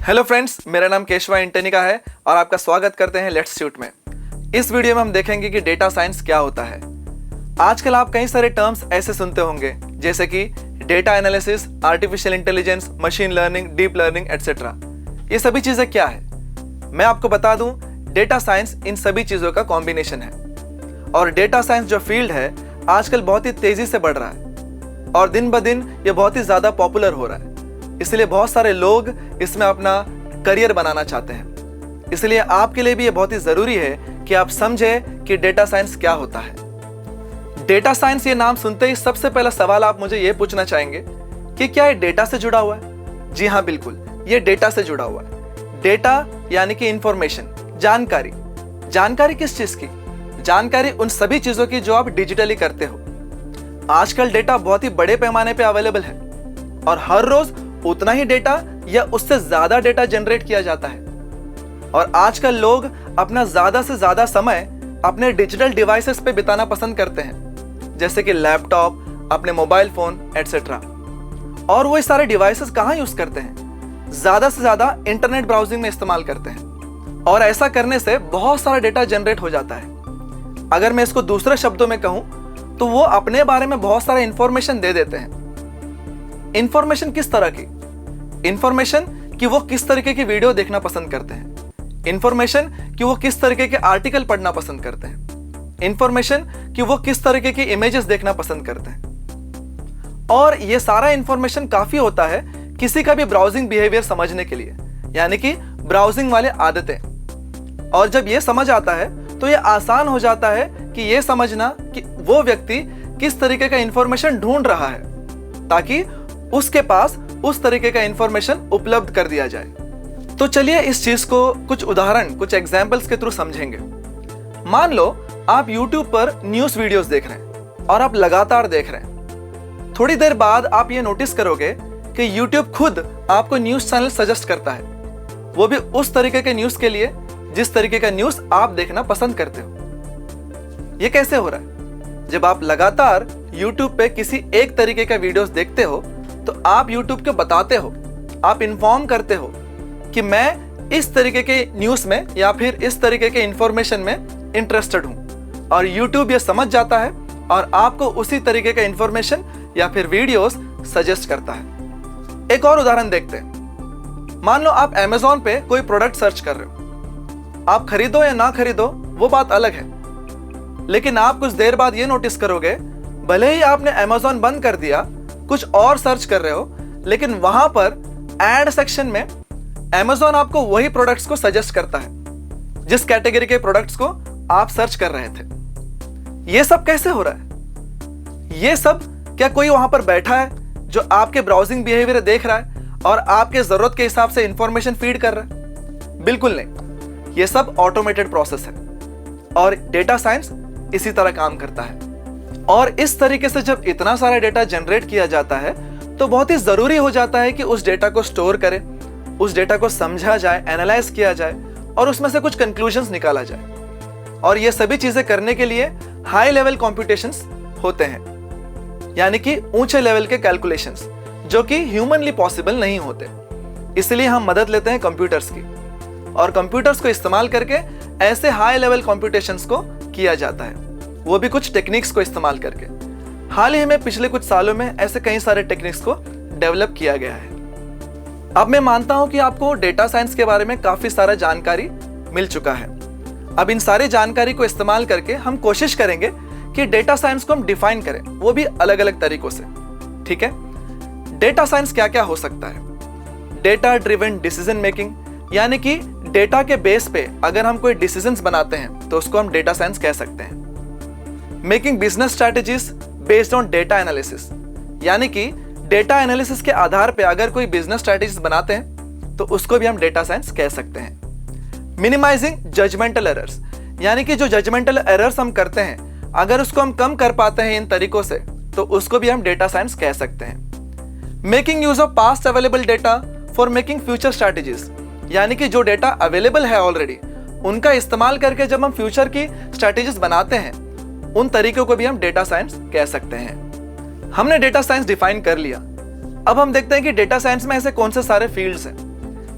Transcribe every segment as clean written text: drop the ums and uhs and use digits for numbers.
Hello friends, मेरा नाम केशवा इंटनिका है और आपका स्वागत करते हैं लेट्स शूट में। इस वीडियो में हम देखेंगे कि डेटा साइंस क्या होता है। आजकल आप कई सारे टर्म्स ऐसे सुनते होंगे जैसे कि data analysis, artificial intelligence, machine learning, deep learning etcetera. ये सभी चीजें क्या है? मैं आपको बता दूं, डेटा साइंस इन सभी चीजों का कॉम्बिनेशन है। और डेटा साइंस जो फील्ड है आजकल बहुत ही तेजी से बढ़ रहा है और दिन ब दिन ये बहुत ही ज्यादा पॉपुलर हो रहा है। इसलिए बहुत सारे लोग इसमें अपना करियर बनाना चाहते हैं। इसलिए आपके लिए भी ये बहुत ही जरूरी है कि आप समझें कि डेटा साइंस क्या होता है। डेटा साइंस ये नाम सुनते ही सबसे पहला सवाल आप मुझे ये पूछना चाहेंगे कि क्या ये डेटा से जुड़ा हुआ है? जी हाँ, बिल्कुल, ये डेटा से जुड़ा हुआ है। डेटा यानी कि इंफॉर्मेशन, जानकारी। जानकारी किस चीज की? जानकारी उन सभी चीजों की जो आप डिजिटली करते हो। आजकल डेटा बहुत ही बड़े पैमाने पे अवेलेबल है और हर रोज उतना ही डेटा या उससे ज्यादा डेटा जनरेट किया जाता है। और आजकल लोग अपना ज्यादा से ज्यादा समय अपने डिजिटल डिवाइसेस पे बिताना पसंद करते हैं, जैसे कि लैपटॉप, अपने मोबाइल फोन एटसेट्रा। और वो सारे डिवाइसेस कहाँ यूज करते हैं? ज्यादा से ज्यादा इंटरनेट ब्राउजिंग में इस्तेमाल करते हैं और ऐसा करने से बहुत सारा डेटा जनरेट हो जाता है। अगर मैं इसको दूसरे शब्दों में कहूं तो वो अपने बारे में बहुत सारा इंफॉर्मेशन दे देते हैं। इंफॉर्मेशन किस तरह की? इंफॉर्मेशन कि वो किस तरीके की वीडियो देखना पसंद करते हैं। इंफॉर्मेशन कि वो किस तरीके के आर्टिकल पढ़ना पसंद करते हैं। इंफॉर्मेशन कि वो किस तरीके की इमेजेस देखना पसंद करते हैं। और ये सारा इंफॉर्मेशन काफी होता है किसी का भी ब्राउजिंग बिहेवियर समझने के लिए, यानी कि ब्राउजिंग वाले आदतें। और जब ये समझ आता है तो ये आसान हो जाता है कि ये समझना कि वो व्यक्ति किस तरीके का इंफॉर्मेशन ढूंढ रहा है, ताकि उसके पास उस तरीके का इंफॉर्मेशन उपलब्ध कर दिया जाए। तो चलिए इस चीज को कुछ उदाहरण, कुछ एग्जाम्पल्स के थ्रू समझेंगे। मान लो आप YouTube पर न्यूज वीडियोस देख रहे हैं और आप लगातार देख रहे हैं। थोड़ी देर बाद आप ये नोटिस करोगे कि YouTube खुद आपको न्यूज चैनल सजेस्ट करता है, वो भी उस तरीके के न्यूज के लिए जिस तरीके का न्यूज आप देखना पसंद करते हो। ये कैसे हो रहा है? जब आप लगातार YouTube पे किसी एक तरीके का वीडियोस देखते हो तो आप YouTube को बताते हो, आप इन्फॉर्म करते हो कि मैं इस तरीके के न्यूज में या फिर इस तरीके के इंफॉर्मेशन में इंटरेस्टेड हूं। और YouTube ये समझ जाता है और आपको उसी तरीके का इंफॉर्मेशन या फिर वीडियोस सजेस्ट करता है। एक और उदाहरण देखते हैं। मान लो आप Amazon पे कोई प्रोडक्ट सर्च कर रहे हो। आप खरीदो या ना खरीदो वो बात अलग है, लेकिन आप कुछ देर बाद ये नोटिस करोगे, भले ही आपने Amazon बंद कर दिया, कुछ और सर्च कर रहे हो, लेकिन वहां पर एड सेक्शन में Amazon आपको वही प्रोडक्ट्स को सजेस्ट करता है जिस कैटेगरी के प्रोडक्ट्स को आप सर्च कर रहे थे। ये सब कैसे हो रहा है? ये सब क्या कोई वहां पर बैठा है जो आपके ब्राउजिंग बिहेवियर देख रहा है और आपके जरूरत के हिसाब से इंफॉर्मेशन फीड कर रहा है? बिल्कुल नहीं, ये सब ऑटोमेटेड प्रोसेस है और डेटा साइंस इसी तरह काम करता है। और इस तरीके से जब इतना सारा डेटा जनरेट किया जाता है तो बहुत ही जरूरी हो जाता है कि उस डेटा को स्टोर करें, उस डेटा को समझा जाए, एनालाइज किया जाए और उसमें से कुछ कंक्लूजन्स निकाला जाए। और ये सभी चीजें करने के लिए हाई लेवल कॉम्प्यूटेशंस होते हैं, यानी कि ऊंचे लेवल के कैलकुलेशंस जो कि ह्यूमनली पॉसिबल नहीं होते। इसलिए हम मदद लेते हैं कंप्यूटर्स की और कंप्यूटर्स को इस्तेमाल करके ऐसे हाई लेवल कॉम्प्यूटेशंस को किया जाता है, वो भी कुछ टेक्निक्स को इस्तेमाल करके। हाल ही में पिछले कुछ सालों में ऐसे कई सारे टेक्निक्स को डेवलप किया गया है। अब मैं मानता हूं कि आपको डेटा साइंस के बारे में काफी सारा जानकारी मिल चुका है। अब इन सारी जानकारी को इस्तेमाल करके हम कोशिश करेंगे कि डेटा साइंस को हम डिफाइन करें, वो भी अलग अलग तरीकों से। ठीक है, डेटा साइंस क्या क्या हो सकता है? डेटा ड्रिवन डिसीजन मेकिंग, यानी कि डेटा के बेस पे अगर हम कोई डिसीजंस बनाते हैं तो उसको हम डेटा साइंस कह सकते हैं। Making business strategies based on data analysis, यानी कि डेटा एनालिसिस के आधार पे अगर कोई बिजनेस स्ट्रेटेजीज बनाते हैं तो उसको भी हम डेटा साइंस कह सकते हैं। मिनिमाइजिंग जजमेंटल एरर्स, यानी कि जो जजमेंटल एरर्स हम करते हैं अगर उसको हम कम कर पाते हैं इन तरीकों से तो उसको भी हम डेटा साइंस कह सकते हैं। Making use of past available data for making future strategies, यानी कि जो डेटा अवेलेबल है ऑलरेडी उनका इस्तेमाल करके जब हम फ्यूचर की स्ट्रेटेजीज बनाते हैं उन तरीकों को भी हम डेटा साइंस कह सकते हैं। हमने डेटा साइंस डिफाइन कर लिया। अब हम देखते हैं कि डेटा साइंस में ऐसे कौन से सारे फील्ड्स हैं।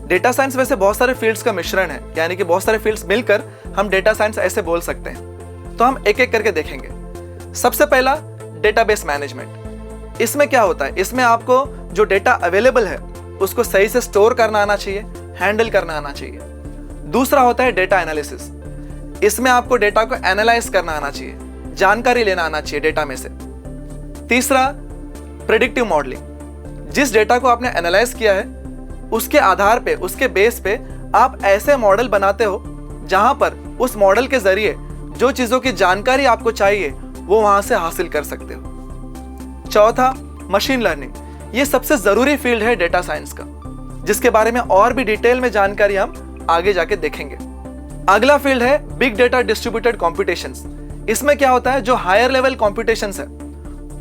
डेटा साइंस वैसे बहुत सारे फील्ड्स का मिश्रण है, यानी कि बहुत सारे फील्ड्स मिलकर हम डेटा साइंस ऐसे बोल सकते हैं। तो हम एक एक करके देखेंगे। सबसे पहला डेटाबेस मैनेजमेंट। इसमें क्या होता है, इसमें आपको जो डेटा अवेलेबल है उसको सही से स्टोर करना आना चाहिए, हैंडल करना आना चाहिए। दूसरा होता है डेटा एनालिसिस। इसमें आपको डेटा को एनालाइज करना आना चाहिए, जानकारी लेना आना चाहिए डेटा में से। तीसरा प्रेडिक्टिव मॉडलिंग। जिस डेटा को आपने एनालाइज किया है उसके आधार पे, उसके बेस पे आप ऐसे मॉडल बनाते हो जहां पर उस मॉडल के जरिए जो चीजों की जानकारी आपको चाहिए वो वहां से हासिल कर सकते हो। चौथा मशीन लर्निंग। ये सबसे जरूरी फील्ड है डेटा साइंस का, जिसके बारे में और भी डिटेल में जानकारी हम आगे जाके देखेंगे। अगला फील्ड है बिग डेटा डिस्ट्रीब्यूटेड कॉम्पिटिशंस। इसमें क्या होता है, जो हायर लेवल कॉम्पिटिशंस है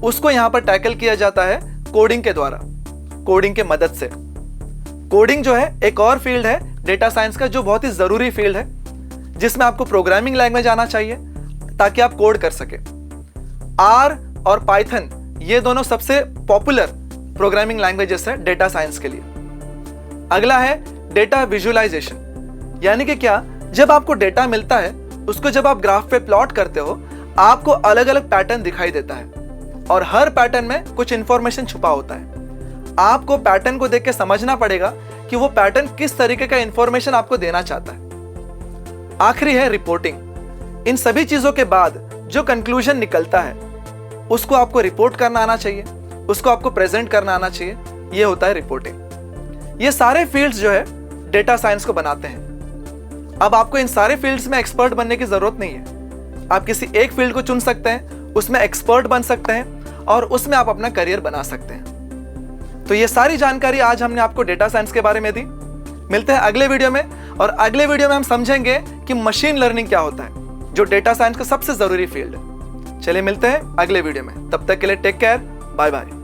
उसको यहां पर टैकल किया जाता है कोडिंग के द्वारा, कोडिंग के मदद से। कोडिंग जो है एक और फील्ड है डेटा साइंस का जो बहुत ही जरूरी फील्ड है, जिसमें आपको प्रोग्रामिंग लैंग्वेज आना चाहिए ताकि आप कोड कर सके। आर और पाइथन ये दोनों सबसे पॉपुलर प्रोग्रामिंग लैंग्वेजेस है डेटा साइंस के लिए। अगला है डेटा विजुअलाइजेशन, यानी कि क्या, जब आपको डेटा मिलता है उसको जब आप ग्राफ पे प्लॉट करते हो आपको अलग अलग पैटर्न दिखाई देता है और हर पैटर्न में कुछ इंफॉर्मेशन छुपा होता है। आपको पैटर्न को देख के समझना पड़ेगा कि वो पैटर्न किस तरीके का इंफॉर्मेशन आपको देना चाहता है। आखिरी है रिपोर्टिंग। इन सभी चीजों के बाद जो कंक्लूजन निकलता है उसको आपको रिपोर्ट करना आना चाहिए, उसको आपको प्रेजेंट करना आना चाहिए। ये होता है रिपोर्टिंग। ये सारे फील्ड्स जो है डेटा साइंस को बनाते हैं। अब आपको इन सारे फील्ड्स में एक्सपर्ट बनने की जरूरत नहीं है। आप किसी एक फील्ड को चुन सकते हैं, उसमें एक्सपर्ट बन सकते हैं और उसमें आप अपना करियर बना सकते हैं। तो ये सारी जानकारी आज हमने आपको डेटा साइंस के बारे में दी। मिलते हैं अगले वीडियो में, और अगले वीडियो में हम समझेंगे कि मशीन लर्निंग क्या होता है, जो डेटा साइंस का सबसे जरूरी फील्ड है। चलिए मिलते हैं अगले वीडियो में, तब तक के लिए टेक केयर, बाय बाय।